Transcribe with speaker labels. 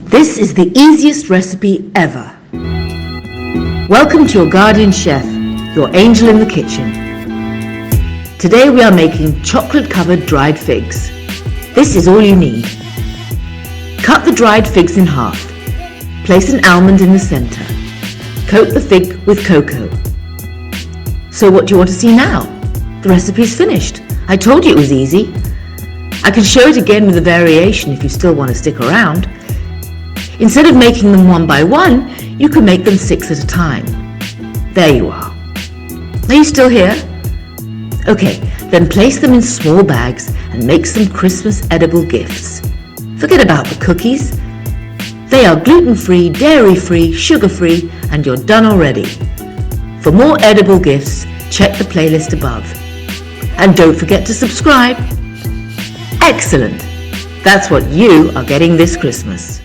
Speaker 1: This is the easiest recipe ever. Welcome to your guardian chef, your angel in the kitchen. Today we are making chocolate-covered dried figs. This is all you need. Cut the dried figs in half. Place an almond in the center. Coat the fig with cocoa. So what do you want to see now? The recipe is finished. I told you it was easy. I can show it again with a variation if you still want to stick around. Instead of making them one by one, you can make them 6 at a time. There you are. Are you still here? Okay, then place them in small bags and make some Christmas edible gifts. Forget about the cookies. They are gluten-free, dairy-free, sugar-free, and you're done already. For more edible gifts, check the playlist above. And don't forget to subscribe. Excellent! That's what you are getting this Christmas.